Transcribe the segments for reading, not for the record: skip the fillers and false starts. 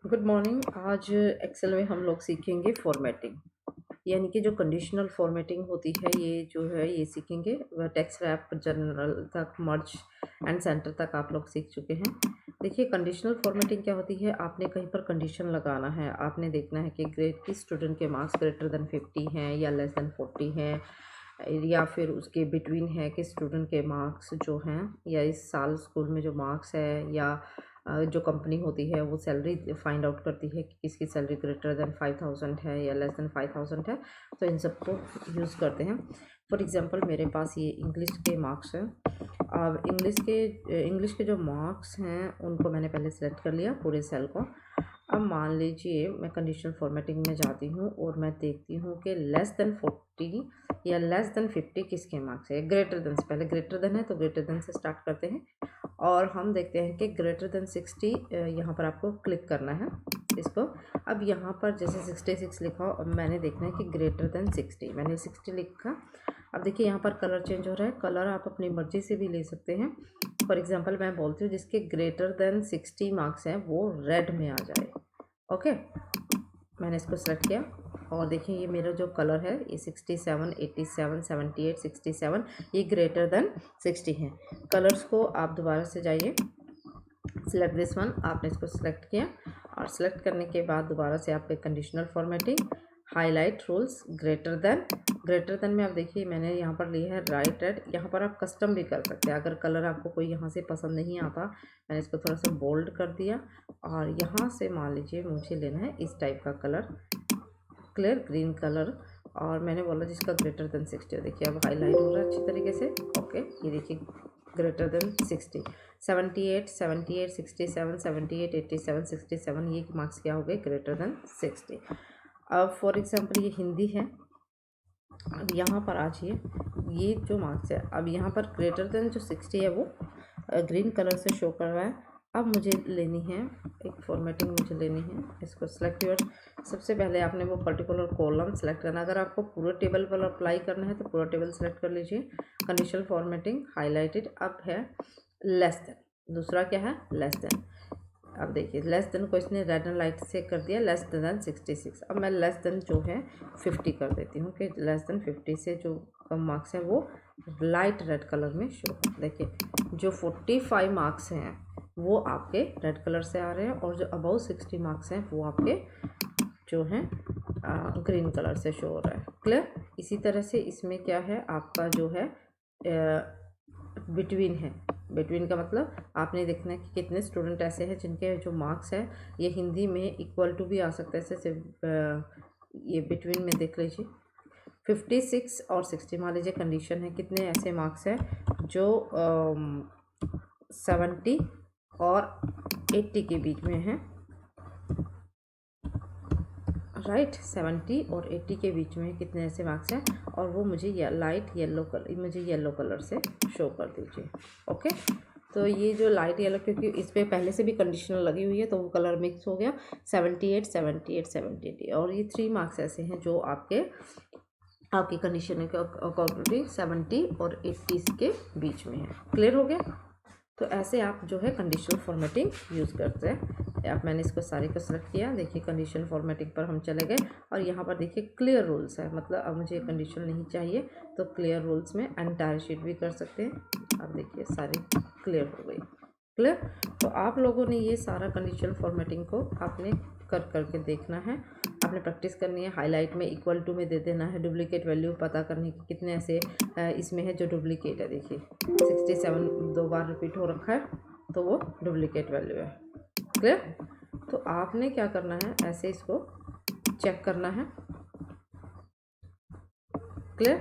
Good morning. आज Excel में हम लोग सीखेंगे फॉर्मेटिंग, यानी कि जो कंडीशनल फॉर्मेटिंग होती है ये सीखेंगे। वह टेक्स्ट रैप जनरल तक मर्ज एंड सेंटर तक आप लोग सीख चुके हैं। देखिए कंडीशनल फॉर्मेटिंग क्या होती है। आपने कहीं पर कंडीशन लगाना है, आपने देखना है कि ग्रेड की स्टूडेंट के मार्क्स ग्रेटर देन 50 हैं या लेस देन 40 हैं, या फिर उसके बिटवीन है कि स्टूडेंट के मार्क्स जो हैं या इस साल स्कूल में जो मार्क्स है या जो कंपनी होती है वो सैलरी फाइंड आउट करती है कि किसकी सैलरी ग्रेटर देन 5000 है या लेस देन 5000 है। तो इन सबको यूज़ करते हैं। फॉर एग्जांपल मेरे पास ये इंग्लिश के मार्क्स हैं। अब इंग्लिश के जो मार्क्स हैं उनको मैंने पहले सेलेक्ट कर लिया पूरे सेल को। अब मान लीजिए मैं कंडीशनल फॉर्मेटिंग में जाती हूँ और मैं देखती हूँ कि लेस देन 40 या लेस देन 50 किसके मार्क्स है। ग्रेटर देन से पहले ग्रेटर देन है तो ग्रेटर देन से स्टार्ट करते हैं और हम देखते हैं कि ग्रेटर देन 60 यहाँ पर आपको क्लिक करना है इसको। अब यहाँ पर जैसे 66 लिखा और मैंने देखना है कि ग्रेटर देन 60, मैंने 60 लिखा। अब देखिए यहाँ पर कलर चेंज हो रहा है। कलर आप अपनी मर्जी से भी ले सकते हैं। फॉर एग्जांपल मैं बोलती हूँ जिसके ग्रेटर देन 60 मार्क्स हैं वो रेड में आ जाए। ओके, मैंने इसको सेलेक्ट किया और देखिए ये मेरा जो कलर है ये 67, 87, 78, 67 ये ग्रेटर देन 60 है। कलर्स को आप दोबारा से जाइए, सिलेक्ट दिस वन, आपने इसको सिलेक्ट किया और सिलेक्ट करने के बाद दोबारा से आप conditional formatting, highlight rules, greater than में आप देखिए मैंने यहाँ पर लिया है राइट रेड। यहाँ पर आप कस्टम भी कर सकते हैं अगर कलर आपको कोई यहाँ से पसंद नहीं आता। मैंने इसको थोड़ा सा बोल्ड कर दिया और यहाँ से मान लीजिए मुझे लेना है इस टाइप का कलर, क्लियर ग्रीन कलर। और मैंने बोला जिसका ग्रेटर देन 60, देखिए अब हाईलाइट हो रहा है अच्छी तरीके से। ओके, ये देखिए ग्रेटर देन 60, 78, 78, 67, 78, 87, 67 ये मार्क्स क्या हो गए ग्रेटर देन 60। अब फॉर एग्जांपल ये हिंदी है। अब यहाँ पर आ जाइए, ये जो मार्क्स है अब यहाँ पर ग्रेटर देन जो 60 है वो ग्रीन कलर से शो कर रहा है। अब मुझे लेनी है एक फॉर्मेटिंग, मुझे लेनी है इसको सेलेक्ट योर। सबसे पहले आपने वो पर्टिकुलर कॉलम सेलेक्ट करना। अगर आपको पूरे टेबल पर अप्लाई करना है तो पूरा टेबल सेलेक्ट कर लीजिए। Conditional formatting highlighted. अब है लेस देन, दूसरा क्या है लेस देन। अब देखिए लेस देन को इसने रेड एंड लाइट से कर दिया लेस देन 66। अब मैं लेस देन जो है 50 कर देती हूँ कि लेस देन 50 से जो कम मार्क्स हैं वो लाइट रेड कलर में शो। देखिए जो 45 मार्क्स हैं वो आपके रेड कलर से आ रहे हैं और जो अबाउ 60 मार्क्स हैं वो आपके जो हैं ग्रीन कलर से शो हो रहा है। क्लियर। इसी तरह से इसमें क्या है आपका जो है बिटवीन है। बिटवीन का मतलब आपने देखना है कि कितने स्टूडेंट ऐसे हैं जिनके जो मार्क्स है ये हिंदी में इक्वल टू भी आ सकता है। जैसे ये बिटवीन में देख लीजिए 56 और 60 मान लीजिए कंडीशन है। कितने ऐसे मार्क्स हैं जो 70 और 80 के बीच में हैं, राइट। 70 और 80 के बीच में कितने ऐसे मार्क्स हैं और वो मुझे लाइट येलो कलर, मुझे येलो कलर से शो कर दीजिए। ओके, तो ये जो लाइट येलो, क्योंकि इस पर पहले से भी कंडीशनल लगी हुई है तो वो कलर मिक्स हो गया। 78, 78, 78 और ये 3 मार्क्स ऐसे हैं जो आपकी कंडीशन के अकॉर्डिंग 70 और 80 के बीच में है। क्लियर हो गया। तो ऐसे आप जो है कंडीशनल फॉर्मेटिंग यूज़ करते हैं। अब मैंने इसको सारे को सेलेक्ट किया। देखिए कंडीशनल फॉर्मेटिंग पर हम चले गए और यहाँ पर देखिए क्लियर रूल्स है, मतलब अब मुझे कंडीशन नहीं चाहिए तो क्लियर रूल्स में एंटायर शीट भी कर सकते हैं। अब देखिए सारी क्लियर हो गई। क्लियर। तो आप लोगों ने ये सारा कंडीशनल फॉर्मेटिंग को आपने करके देखना है, आपने प्रैक्टिस करनी है। हाईलाइट में इक्वल टू में दे देना है। डुप्लीकेट वैल्यू पता करने की कितने ऐसे इसमें है जो डुप्लीकेट है। देखिए 67 2 बार रिपीट हो रखा है तो वो डुप्लीकेट वैल्यू है। क्लियर। तो आपने क्या करना है, ऐसे इसको चेक करना है। क्लियर।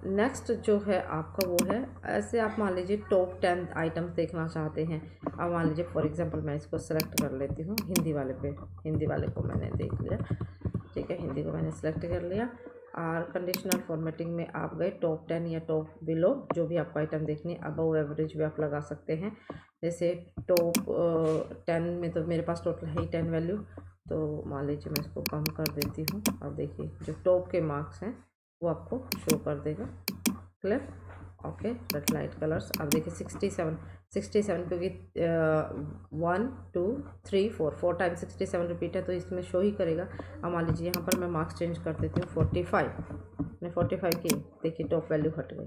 नेक्स्ट जो है आपका वो है, ऐसे आप मान लीजिए टॉप 10 आइटम्स देखना चाहते हैं। अब मान लीजिए फॉर एग्जांपल मैं इसको सेलेक्ट कर लेती हूँ हिंदी वाले पे। हिंदी वाले को मैंने देख लिया, ठीक है, हिंदी को मैंने सेलेक्ट कर लिया। और कंडीशनल फॉर्मेटिंग में आप गए टॉप 10 या टॉप बिलो जो भी आपको आइटम देखनी है। अबव एवरेज भी आप लगा सकते हैं। जैसे टॉप 10 में तो मेरे पास टोटल है ही 10 वैल्यू, तो मान लीजिए मैं इसको कम कर देती हूँ। अब देखिए जो टॉप के मार्क्स हैं वो आपको शो कर देगा। Clear. Okay, red light colours. अब देखिए 67 क्योंकि 1 2 3 4 टाइम 67 रिपीट है तो इसमें शो ही करेगा। अब मान लीजिए यहाँ पर मैं मार्क्स चेंज कर देती हूँ 45, मैंने 45 की, देखिए टॉप वैल्यू हट गई,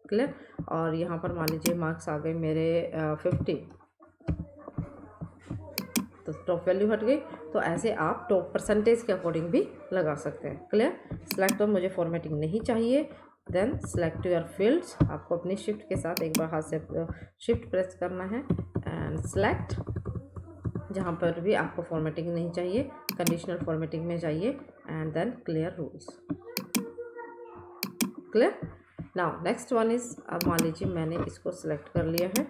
क्लियर। और यहाँ पर मान लीजिए मार्क्स आ गए मेरे 50, तो टॉप वैल्यू हट गई। तो ऐसे आप टॉप परसेंटेज के अकॉर्डिंग भी लगा सकते हैं, क्लियर। सिलेक्ट तो मुझे फॉर्मेटिंग नहीं चाहिए, देन सिलेक्ट योर फील्ड्स। आपको अपनी शिफ्ट के साथ एक बार हाथ से शिफ्ट प्रेस करना है एंड सिलेक्ट। जहाँ पर भी आपको फॉर्मेटिंग नहीं चाहिए कंडीशनल फॉर्मेटिंग में जाइए and then clear rules, clear. Now next one is, अब मान लीजिए मैंने इसको सिलेक्ट कर लिया है,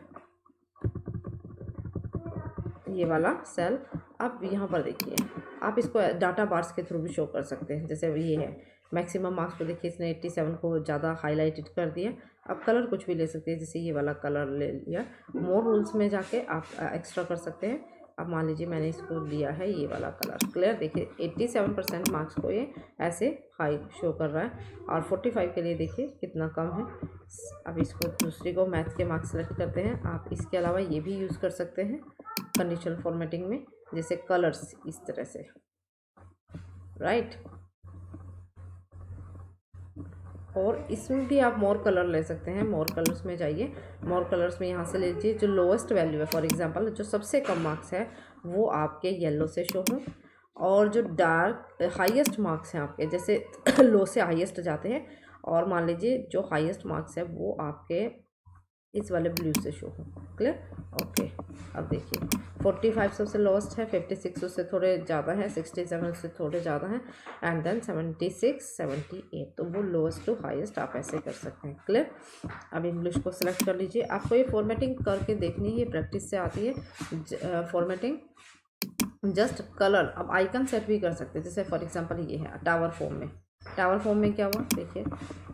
ये वाला सेल। अब यहाँ पर देखिए आप इसको डाटा बार्स के थ्रू भी शो कर सकते हैं। जैसे ये है मैक्सिमम मार्क्स पे, देखिए इसने 87 को ज़्यादा हाईलाइटेड कर दिया। अब कलर कुछ भी ले सकते हैं, जैसे ये वाला कलर ले लिया। मोर रूल्स में जाके आप एक्स्ट्रा कर सकते हैं। अब मान लीजिए मैंने इसको लिया है ये वाला कलर, क्लियर। देखिए 87% मार्क्स को ये ऐसे हाई शो कर रहा है और 45 के लिए देखिए कितना कम है। अब इसको दूसरी को मैथ के मार्क्स सेलेक्ट करते हैं। आप इसके अलावा ये भी यूज़ कर सकते हैं कंडीशनल फॉर्मेटिंग में, जैसे कलर्स इस तरह से, राइट। और इसमें भी आप मोर कलर ले सकते हैं। मोर कलर्स में जाइए, मोर कलर्स में यहाँ से ले लीजिए जो लोएस्ट वैल्यू है। फॉर एग्जांपल जो सबसे कम मार्क्स है वो आपके येलो से शो हो, और जो डार्क हाईएस्ट मार्क्स हैं आपके, जैसे लो से हाईएस्ट जाते हैं, और मान लीजिए जो हाईएस्ट मार्क्स है वो आपके इस वाले ब्लू से शो हो, क्लियर। ओके, अब देखिए 45 सबसे लोएस्ट है, 56 उससे थोड़े ज़्यादा है, 67 से थोड़े ज़्यादा हैं, एंड देन 76 78, तो वो लोएस्ट टू हाईएस्ट आप ऐसे कर सकते हैं, क्लियर। अब इंग्लिश को सिलेक्ट कर लीजिए। आपको ये फॉर्मेटिंग करके देखनी है, ये प्रैक्टिस से आती है फॉर्मेटिंग। जस्ट कलर, अब आइकन सेट भी कर सकते हैं। जैसे फॉर एग्जांपल ये है टावर फॉर्म में, टावर फॉर्म में क्या हुआ देखिए,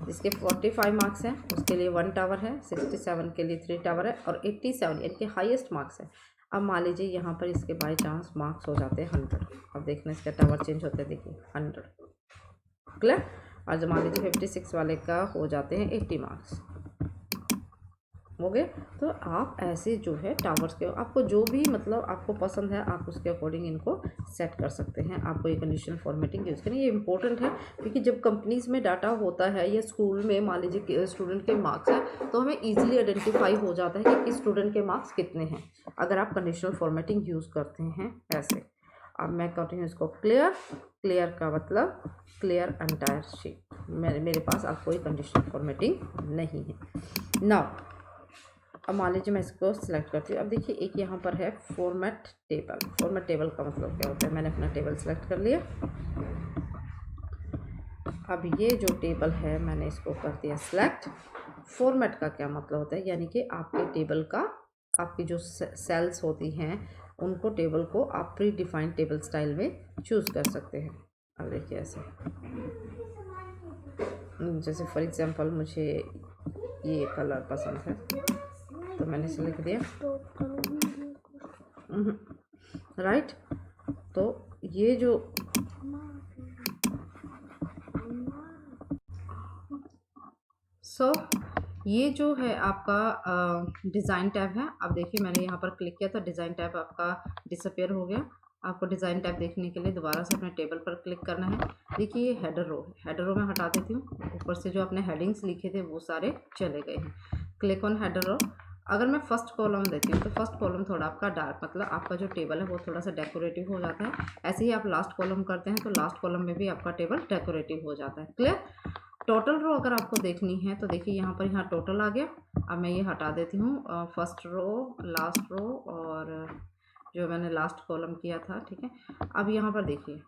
जिसके 45 मार्क्स हैं उसके लिए 1 टावर है, 67 के लिए 3 टावर है, और 87 इनके हाईएस्ट मार्क्स है। अब मान लीजिए यहाँ पर इसके बाई चांस मार्क्स हो जाते हैं 100, अब देखना इसका टावर चेंज होते हैं, देखिए 100, क्लियर। और जब मान लीजिए 56 वाले का हो जाते हैं 80 मार्क्स, हो गए। तो आप ऐसे जो है टावर्स के, आपको जो भी मतलब आपको पसंद है आप उसके अकॉर्डिंग इनको सेट कर सकते हैं। आपको ये कंडीशनल फॉर्मेटिंग यूज़ करनी, ये इंपॉर्टेंट है क्योंकि जब कंपनीज में डाटा होता है या स्कूल में मान लीजिए स्टूडेंट के मार्क्स हैं तो हमें ईजिली आइडेंटिफाई हो जाता है कि किस स्टूडेंट के मार्क्स कितने हैं, अगर आप कंडीशनल फॉर्मेटिंग यूज़ करते हैं ऐसे। अब मैं करती हूँ इसको क्लियर। क्लियर का मतलब क्लियर एंटायर शीट, मेरे पास अब कोई कंडीशनल फॉर्मेटिंग नहीं है। नाउ अब मान लीजिए मैं इसको सिलेक्ट करती हूँ। अब देखिए एक यहाँ पर है फॉर्मेट टेबल। फॉर्मेट टेबल का मतलब क्या होता है, मैंने अपना टेबल सेलेक्ट कर लिया। अब ये जो टेबल है मैंने इसको कर दिया सिलेक्ट। फॉर्मेट का क्या मतलब होता है, यानी कि आपके टेबल का, आपकी जो सेल्स होती हैं उनको, टेबल को आप प्री डिफाइंड टेबल स्टाइल में चूज़ कर सकते हैं। अब देखिए ऐसे, जैसे फॉर एग्जांपल मुझे ये कलर पसंद है तो मैंने इसे लिख दिया, राइट। तो ये जो ये जो है आपका डिज़ाइन टैब है। अब देखिए मैंने यहाँ पर क्लिक किया था, डिज़ाइन टैब आपका डिसअपेयर हो गया। आपको डिज़ाइन टैब देखने के लिए दोबारा से अपने टेबल पर क्लिक करना है। देखिए ये हेडर रो है, हेडर रो में हटा देती हूँ। ऊपर से जो अपने हेडिंग्स लिखे थे वो सारे चले गए हैं। Click on header row. अगर मैं फर्स्ट कॉलम देती हूँ तो फर्स्ट कॉलम थोड़ा आपका डार्क, मतलब आपका जो टेबल है वो थोड़ा सा डेकोरेटिव हो जाता है। ऐसे ही आप लास्ट कॉलम करते हैं तो लास्ट कॉलम में भी आपका टेबल डेकोरेटिव हो जाता है, क्लियर। टोटल रो अगर आपको देखनी है तो देखिए यहाँ पर, यहाँ टोटल आ गया। अब मैं ये हटा देती हूँ फर्स्ट रो, लास्ट रो और जो मैंने लास्ट कॉलम किया था, ठीक है। अब यहाँ पर देखिए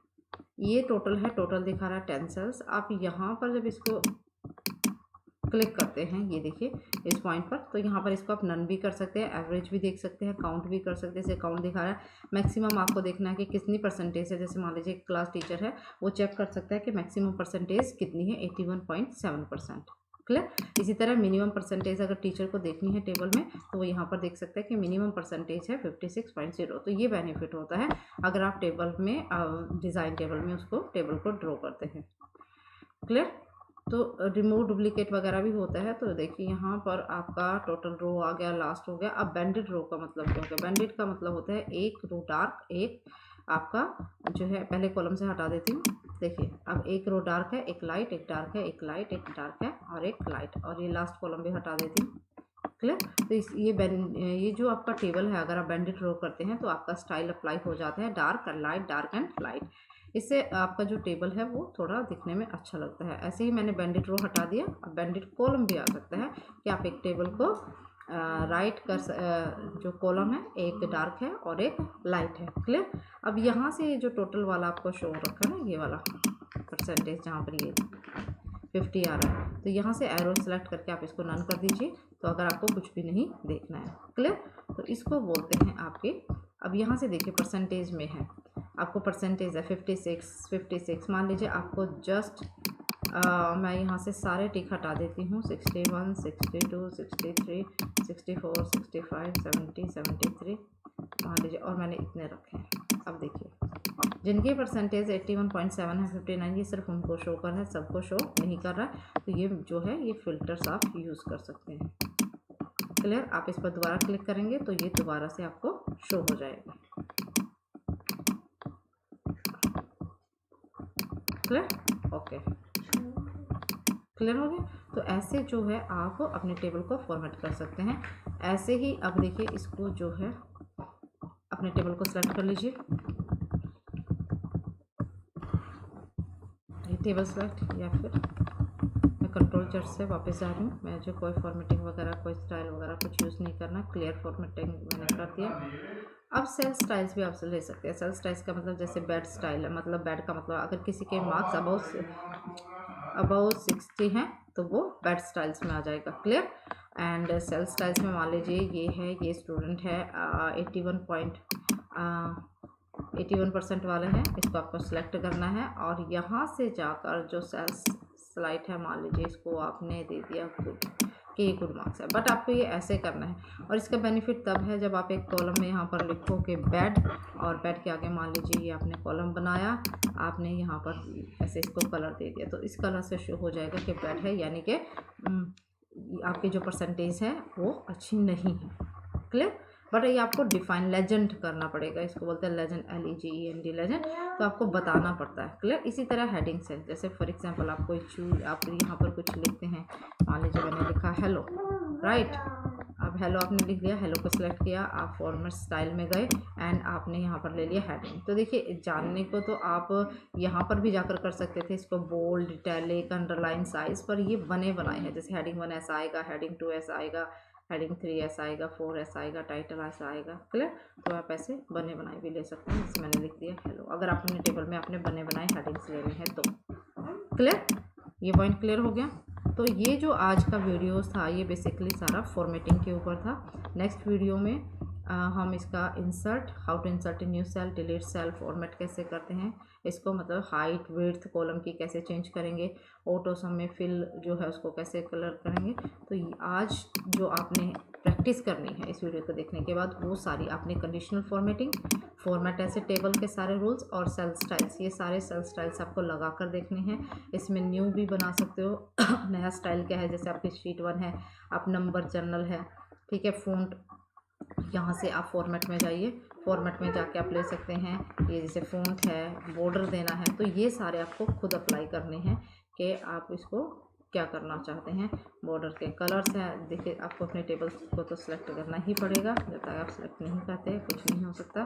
ये टोटल है, टोटल दिखा रहा है 10 सेल्स। आप यहाँ पर जब इसको क्लिक करते हैं, ये देखिए इस पॉइंट पर, तो यहाँ पर इसको आप नन भी कर सकते हैं, एवरेज भी देख सकते हैं, काउंट भी कर सकते हैं। जैसे काउंट दिखा रहा है, मैक्सिमम आपको देखना है कि कितनी परसेंटेज है। जैसे मान लीजिए क्लास टीचर है वो चेक कर सकता है कि मैक्सिमम परसेंटेज कितनी है, 81.7%, क्लियर। इसी तरह मिनिमम परसेंटेज अगर टीचर को देखनी है टेबल में तो वो यहाँ पर देख सकते हैं कि मिनिमम परसेंटेज है 56.0। तो ये बेनिफिट होता है अगर आप टेबल में डिज़ाइन टेबल में उसको टेबल को ड्रॉ करते हैं, क्लियर। तो रिमूव डुप्लीकेट वगैरह भी होता है। तो देखिए यहाँ पर आपका टोटल रो आ गया, लास्ट हो गया। अब बैंडेड रो का मतलब क्या होगा? बैंडेड का मतलब होता है एक रो डार्क, एक आपका जो है, पहले कॉलम से हटा देती हूँ। देखिए अब एक रो डार्क है, एक लाइट, एक डार्क है, एक लाइट, एक डार्क है और एक लाइट, और ये लास्ट कॉलम भी हटा देती हूँ। क्लियर? तो ये जो आपका टेबल है, अगर आप बैंडेड रो करते हैं तो आपका स्टाइल अप्लाई हो जाता है, dark and light, dark and light. इससे आपका जो टेबल है वो थोड़ा दिखने में अच्छा लगता है। ऐसे ही मैंने बैंडेड रो हटा दिया। अब बैंडेड कॉलम भी आ सकता है कि आप एक टेबल को राइट कर जो कॉलम है, एक डार्क है और एक लाइट है। क्लियर? अब यहाँ से ये जो टोटल वाला आपको शो रखा है ना, ये वाला परसेंटेज जहाँ पर ये 50 आ रहा है, तो यहाँ से एरो सेलेक्ट करके आप इसको नन कर दीजिए। तो अगर आपको कुछ भी नहीं देखना है। क्लियर? तो इसको बोलते हैं आपके, अब यहाँ से देखिए परसेंटेज में है, आपको परसेंटेज है 56 मान लीजिए। आपको जस्ट मैं यहाँ से सारे टिक हटा देती हूँ, 61 62 63 64 65 70 73 मान लीजिए, और मैंने इतने रखे हैं। अब देखिए जिनकी परसेंटेज 81.7 है, 59, ये सिर्फ उनको शो कर रहा है, सबको शो नहीं कर रहा है। तो ये जो है ये फिल्टर्स आप यूज़ कर सकते हैं। क्लियर? आप इस पर दोबारा क्लिक करेंगे तो ये दोबारा से आपको शो हो जाएगा। क्लियर? ओके, क्लियर हो गया? तो ऐसे जो है आप अपने टेबल को फॉर्मेट कर सकते हैं। ऐसे ही अब देखिए इसको जो है अपने टेबल को सेलेक्ट कर लीजिए, ये टेबल सेलेक्ट, या फिर मैं कंट्रोल Z से वापस आ रही हूँ। मैं जो कोई फॉर्मेटिंग वगैरह, कोई स्टाइल वगैरह कुछ यूज़ नहीं करना, क्लियर फॉर्मेटिंग मैंने कर दिया। अब सेल स्टाइल्स भी आप ले सकते हैं। सेल स्टाइल्स का मतलब जैसे बेड स्टाइल है, मतलब बेड का मतलब अगर किसी के मार्क्स अबाउ 60 हैं तो वो बेड स्टाइल्स में आ जाएगा। क्लियर? एंड सेल स्टाइल्स में मान लीजिए ये स्टूडेंट है 81% वाले हैं, इसको आपको सिलेक्ट करना है और यहाँ से जाकर जो सेल्स स्लाइड है, मान लीजिए इसको आपने दे दिया गुड, कि ये गुड मार्क्स है। बट आपको ये ऐसे करना है, और इसका बेनिफिट तब है जब आप एक कॉलम में यहाँ पर लिखो कि बेड, और बेड के आगे मान लीजिए ये आपने कॉलम बनाया, आपने यहाँ पर ऐसे इसको कलर दे दिया, तो इस कलर से शो हो जाएगा कि बेड है, यानी कि आपकी जो परसेंटेज है वो अच्छी नहीं है। क्लियर? बट ये आपको डिफाइन लेजेंड करना पड़ेगा, इसको बोलते हैं लेजेंड, LEGEND लेजेंड, तो आपको बताना पड़ता है। क्लियर? इसी तरह हेडिंग्स है, जैसे फॉर एग्जांपल आप यहाँ पर कुछ लिखते हैं, मान लीजिए मैंने लिखा हेलो, राइट? अब हेलो आपने लिख दिया, हेलो को सिलेक्ट किया, आप फॉर्मेट स्टाइल में गए एंड आपने यहाँ पर ले लिया हेडिंग। तो देखिए जानने को तो आप यहाँ पर भी जाकर कर सकते थे, इसको बोल्ड, इटैलिक, अंडरलाइन, साइज, पर ये बने बनाए हैं। जैसे हेडिंग 1 ऐसा आएगा, हेडिंग 2 ऐसा आएगा, हेडिंग 3 ऐसा आएगा, 4 ऐसा आएगा, टाइटल ऐसा आएगा। क्लियर? तो आप ऐसे बने बनाए भी ले सकते हैं। जैसे मैंने लिख दिया हेलो, अगर अपने टेबल में आपने बने बनाए हेडिंग्स लेने हैं तो। क्लियर? ये पॉइंट क्लियर हो गया? तो ये जो आज का वीडियोस था ये बेसिकली सारा फॉर्मेटिंग के ऊपर था। नेक्स्ट वीडियो में हम इसका how to insert a new cell, delete cell, format कैसे करते हैं इसको, मतलब हाइट, विड्थ कॉलम की कैसे चेंज करेंगे, ऑटो सम में फिल जो है उसको कैसे कलर करेंगे। तो आज जो आपने प्रैक्टिस करनी है इस वीडियो को देखने के बाद, वो सारी आपने कंडीशनल फॉर्मेटिंग, फॉर्मेट ऐसे टेबल के सारे रूल्स और सेल स्टाइल्स, ये सारे सेल स्टाइल्स आपको लगा कर देखने हैं। इसमें न्यू भी बना सकते हो नया स्टाइल क्या है, जैसे आपकी शीट 1 है, आप नंबर जर्नल है, ठीक है, फ़ॉन्ट, यहाँ से आप फॉर्मेट में जाइए, फॉर्मेट में जाके आप ले सकते हैं। ये जैसे फ़ॉन्ट है, बॉर्डर देना है, तो ये सारे आपको खुद अप्लाई करने हैं कि आप इसको क्या करना चाहते हैं। बॉर्डर के कलर्स हैं, देखिए आपको अपने टेबल को तो सिलेक्ट करना ही पड़ेगा, जब तक आप सिलेक्ट नहीं करते कुछ नहीं हो सकता।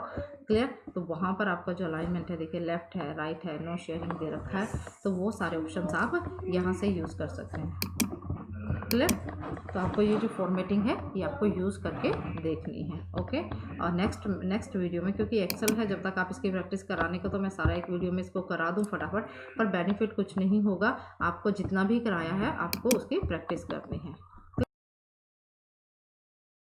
क्लियर? तो वहाँ पर आपका जो अलाइनमेंट है, देखिए लेफ़्ट है, राइट है, नो शेयरिंग दे रखा है, तो वो सारे ऑप्शंस आप यहाँ से यूज़ कर सकते हैं। क्लियर? तो आपको ये जो फॉर्मेटिंग है ये आपको यूज़ करके देखनी है। ओके, और नेक्स्ट वीडियो में, क्योंकि एक्सेल है, जब तक आप इसकी प्रैक्टिस कराने को, तो मैं सारा एक वीडियो में इसको करा दूँ फटाफट, पर बेनिफिट कुछ नहीं होगा। आपको जितना भी कराया है आपको उसकी प्रैक्टिस करनी है।